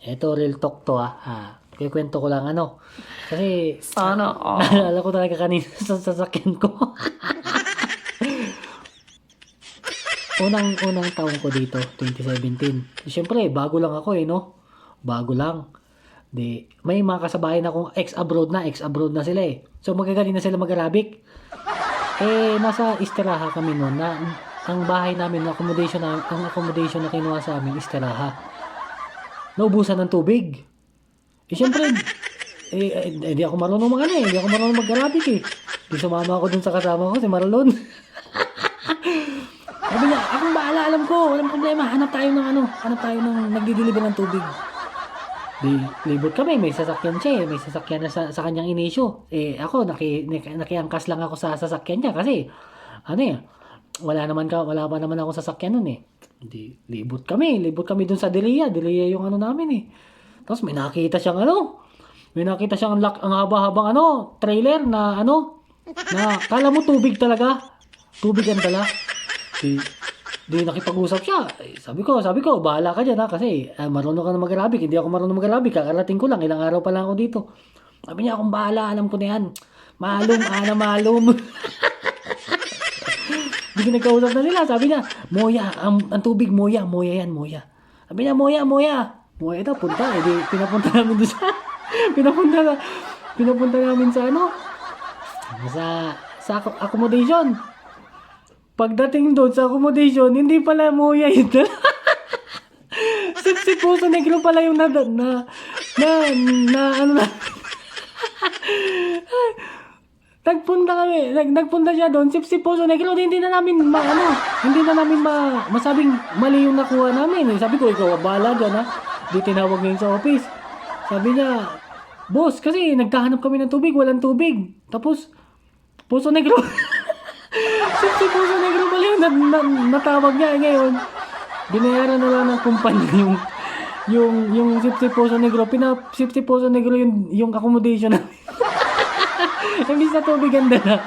Eto, real talk to Kikwento ko lang Kasi, Sana all. naalala ko talaga kanina sa sasakyan ko. Unang taon ko dito, 2017. Siyempre, bago lang ako no? Bago lang. May mga kasabayan akong ex-abroad na sila So, magagaling na sila mag-Arabic. Nasa Istiraha kami noon na ang bahay namin, ang accommodation na kinuha sa amin, Istiraha. Naubusan ng tubig. Siyempre, hindi ako marunong hindi ako marunong mag-Arabic Di sumama ako dun sa kasama ko, si Marlon. Sabi niya, akong bahala, alam ko, walang problema, hanap tayo ng nagdi-deliver ng tubig. Libot kami, may sasakyan siya may sasakyan na sa kanyang inisyo. Ako, nakiangkas lang ako sa sasakyan niya kasi, wala pa naman ako sasakyan nun libot kami dun sa Delia yung namin Tapos may nakita siyang ang haba-habang trailer na kala mo tubig talaga. Tubig ang dala. Di nakipag-usap siya. Sabi ko, bahala ka dyan kasi marunong ka na mag-Arabic. Hindi ako marunong mag-Arabic. Kakarating ko lang. Ilang araw pa lang ako dito. Sabi niya, akong bahala. Alam ko na yan. Malum. Hindi nagkausap na nila. Sabi niya, Moya, ang tubig, Moya yan, Moya. Sabi niya, Moya. Moya daw, punta. Di pinapunta namin doon sa... pinapunta namin sa accommodation. Pagdating doon sa accommodation, hindi pala Moya yun. Si Puso Negro pala yung Nagpunta siya doon, si Puso Negro, hindi na namin masabing mali yung nakuha namin. Sabi ko, ikaw bahala dyan Di tinawag ngayon sa office. Sabi niya, boss, kasi nagkahanap kami ng tubig, walang tubig. Tapos, Puso Negro. si Puso Negro pala yung natawag niya ngayon. Binayaran na lang ng kumpanya yung si Puso Negro. Si Puso Negro yung accommodation namin. Imbis na tubig ang dala.